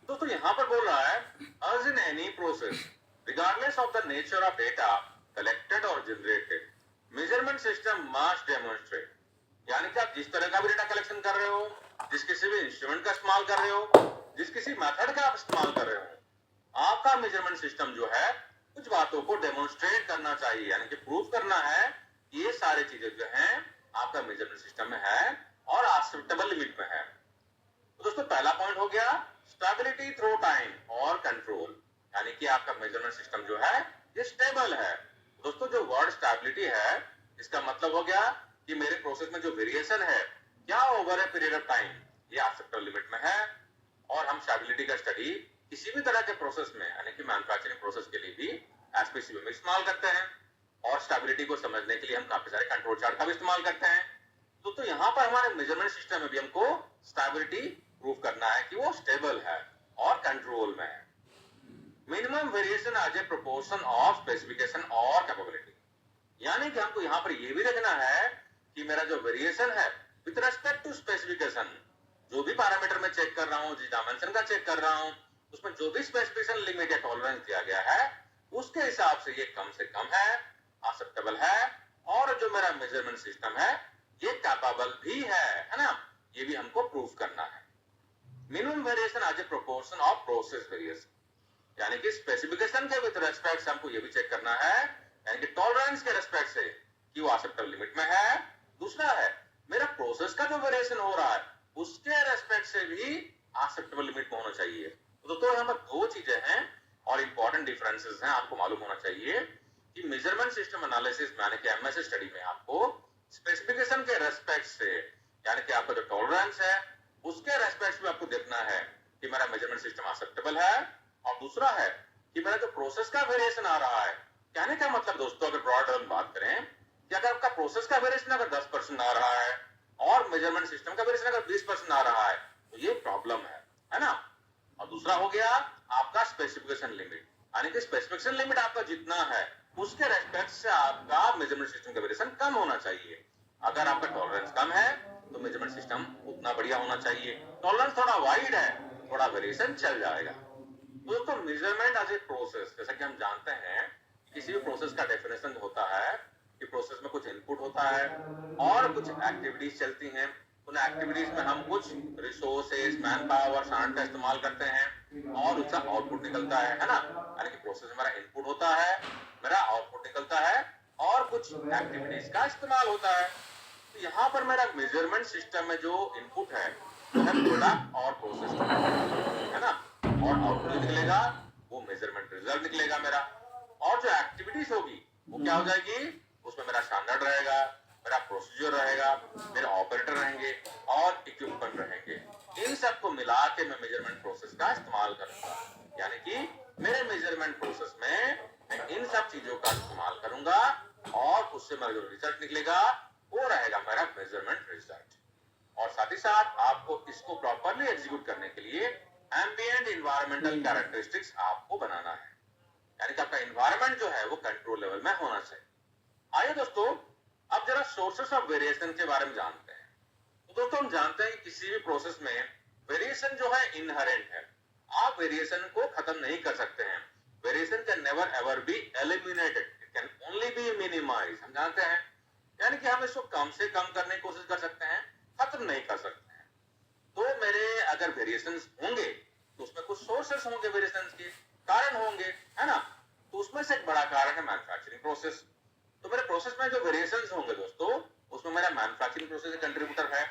दोस्तों यहाँ पर बोल रहा है as in any process regardless of the nature of data collected or generated measurement system must demonstrate, यानी कि आप जिस तरह का भी डेटा कलेक्शन कर रहे हो, जिस किसी भी इंस्ट्रूमेंट का इस्तेमाल कर रहे हो, जिस किसी मेथड का आप इस्तेमाल कर रहे हो, आपका मेजरमेंट सिस्टम जो है कुछ बातों को डेमोन्स्ट्रेट करना चाहिए, यानी कि प्रूव करना है कि ये सारी चीजें जो हैं आपका मेजरमेंट सिस्टम में है और एक्सेप्टेबल लिमिट में है। तो दोस्तों पहला पॉइंट हो गया स्टेबिलिटी थ्रू टाइम और कंट्रोल, यानी कि आपका मेजरमेंट सिस्टम जो है ये स्टेबल है। दोस्तों जो वर्ड स्टेबिलिटी है इसका मतलब हो गया कि मेरे प्रोसेस में जो वेरिएशन है क्या over a period of time ये एक्सेप्टेबल लिमिट में है। और हम स्टेबिलिटी का स्टडी किसी भी तरह के प्रोसेस में यानी कि मैन्युफैक्चरिंग प्रोसेस के लिए भी एसपीसीबी में इस्तेमाल करते हैं और स्टेबिलिटी को समझने के लिए हम काफी सारे कंट्रोल चार्ट का भी इस्तेमाल करते हैं। तो यहाँ पर हमारे मेजरमेंट सिस्टम में भी हमको स्टेबिलिटी प्रूव करना है कि वो स्टेबल है और कंट्रोल में है। Minimum variation as a proportion of specification और कैपेबिलिटी, यानी कि हमको यहाँ पर ये भी देखना है कि मेरा जो वेरिएशन है विद रेस्पेक्ट टू स्पेसिफिकेशन, जो भी पैरामीटर में चेक कर रहा हूँ, जिस डायमेंशन का चेक कर रहा हूँ, उसमें जो भी स्पेसिफिकेशन लिमिट या टॉलरेंस दिया गया है उसके हिसाब से ये कम से कम है, एक्सेप्टेबल है और जो मेरा मेजरमेंट सिस्टम है ये कैपेबल भी है ना, ये भी हमको प्रूव करना है। Minimum variation as a proportion of process variation, यानी कि स्पेसिफिकेशन के विद रेस्पेक्ट से हमको ये भी चेक करना है, यानी कि टॉलरेंस के रेस्पेक्ट से कि वो एक्सेप्टेबल लिमिट में है। दूसरा है मेरा प्रोसेस का जो वेरिएशन हो रहा है उसके रेस्पेक्ट से भी एक्सेप्टेबल लिमिट में होना चाहिए। तो दोस्तों यहाँ पर दो चीजें हैं और इंपॉर्टेंट डिफरेंसेस हैं, आपको मालूम होना चाहिए कि मेजरमेंट सिस्टम एनालिसिस में यानी कि एमएस स्टडी में आपको स्पेसिफिकेशन के रेस्पेक्ट से यानी कि आपका जो टॉलरेंस है उसके रेस्पेक्ट में आपको देखना है कि मेरा मेजरमेंट सिस्टम एक्सेप्टेबल है। और दूसरा है कि मेरा जो प्रोसेस का वेरिएशन आ रहा है, कहने का मतलब दोस्तों अगर ब्रॉड टर्म बात करें कि अगर आपका प्रोसेस का वेरिएशन अगर 10% आ रहा है और मेजरमेंट सिस्टम का वेरिएशन अगर 20% आ रहा है तो ये प्रॉब्लम है ना। और दूसरा हो गया आपका स्पेसिफिकेशन लिमिट, यानी कि स्पेसिफिकेशन लिमिट आपका जितना है उसके रेस्पेक्ट से आपका मेजरमेंट सिस्टम का वेरिएशन कम होना चाहिए। अगर आपका टॉलरेंस कम है तो मेजरमेंट सिस्टम उतना बढ़िया होना चाहिए, टॉलरेंस थोड़ा वाइड है थोड़ा वेरिएशन चल जाएगा। तो दोस्तों मेजरमेंट एज ए प्रोसेस, जैसा कि हम जानते हैं किसी भी प्रोसेस का डेफिनेशन होता है कि प्रोसेस में कुछ इनपुट होता है और कुछ एक्टिविटीज चलती हैं। उन एक्टिविटीज में हम कुछ रिसोर्सेज मैन पावर सांड का इस्तेमाल करते हैं और उसका आउटपुट निकलता है ना, यानी कि प्रोसेस में मेरा इनपुट होता है मेरा आउटपुट निकलता है और कुछ एक्टिविटीज का इस्तेमाल होता है। तो यहाँ पर मेरा मेजरमेंट सिस्टम में जो इनपुट है वो है प्रोडक्ट और प्रोसेस है ना, और आउटपुट निकलेगा वो मेजरमेंट रिजल्ट निकलेगा मेरा। और जो एक्टिविटीज होगी वो क्या हो जाएगी, उसमें मेरा स्टैंडर्ड रहेगा, मेरा प्रोसीजर रहेगा, मेरे ऑपरेटर रहेंगे और इक्विपमेंट रहेंगे। इन सबको मिला के मैं मेजरमेंट प्रोसेस का इस्तेमाल करूंगा, यानी कि मेरे मेजरमेंट प्रोसेस में मैं इन सब चीजों का इस्तेमाल करूंगा और उससे मेरा जो रिजल्ट निकलेगा वो रहेगा मेरा मेजरमेंट रिजल्ट। और साथ ही साथ आपको इसको प्रॉपरली एग्जीक्यूट करने के लिए एम्बिएंट इन्वायरमेंटल कैरेक्टरिस्टिक्स आपको बनाना है, यानी कि आपका इन्वायरमेंट जो है वो कंट्रोल लेवल में होना चाहिए। आइए दोस्तों अब जरा सोर्सेस ऑफ वेरिएशन के बारे में जानते हैं। तो दोस्तों हम जानते हैं कि किसी भी प्रोसेस में वेरिएशन जो है इनहेरेंट है, आप वेरिएशन को खत्म नहीं कर सकते हैं। Variation can never ever be eliminated, it can only be minimise, हम जानते हैं, यानी कि हम इसको कम से कम करने की कोशिश कर सकते हैं, खत्म नहीं कर सकते हैं। तो मेरे अगर वेरिएशंस होंगे तो उसमें कुछ सोर्सेस होंगे, वेरिएशंस के कारण होंगे है ना। तो उसमें से एक बड़ा कारण है मैन्युफैक्चरिंग प्रोसेस। तो मेरे प्रोसेस में जो वेरिएशंस होंगे दोस्तों उसमें मेरा मैन्युफैक्चरिंग प्रोसेस एक कंट्रीब्यूटर है।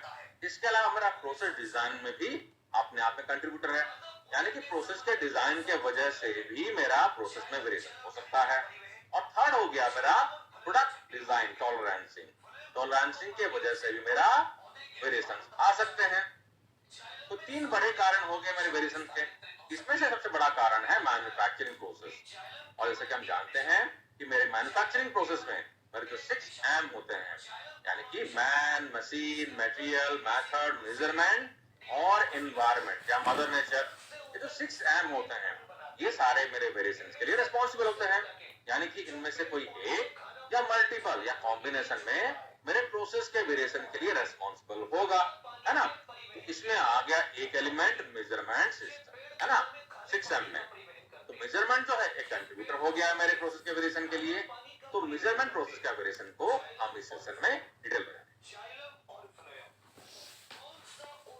इसके अलावा मेरा प्रोसेस डिजाइन में भी अपने आप में कंट्रीब्यूटर है, यानी कि प्रोसेस के डिजाइन के वजह से भी मेरा प्रोसेस में वेरिएशन हो सकता है। और थर्ड हो गया मेरा प्रोडक्ट डिजाइन टॉलरेंसिंग, टॉलरेंसिंग के वजह से भी मेरा वेरिएशन आ सकते हैं। तो तीन बड़े कारण हो गए मेरे वेरिएशन के, इसमें से सबसे बड़ा कारण है मैन्युफैक्चरिंग प्रोसेस। और जैसे कि हम जानते हैं कि मेरे मैन्युफैक्चरिंग प्रोसेस में मेरे जो 6M होते हैं, यानी कि man, machine, material, method, measurement और एनवायरनमेंट या मदर नेचर, ये जो 6M होते हैं ये सारे मेरे वेरिएशंस के लिए रिस्पॉन्सिबल होते हैं, यानी कि इनमें से कोई एक या मल्टीपल या कॉम्बिनेशन में मेरे प्रोसेस के वेरिएशन के लिए रिस्पॉन्सिबल होगा, है ना। इसमें आ गया एक एलिमेंट मेजरमेंट सिस्टम। है ना, 6M में। तो मेजरमेंट जो है एक कंट्रीब्यूटर हो गया मेरे प्रोसेस के वेरिएशन के लिए। तो मेजरमेंट प्रोसेस का वेरिएशन को हम इस सेशन में डिटेल में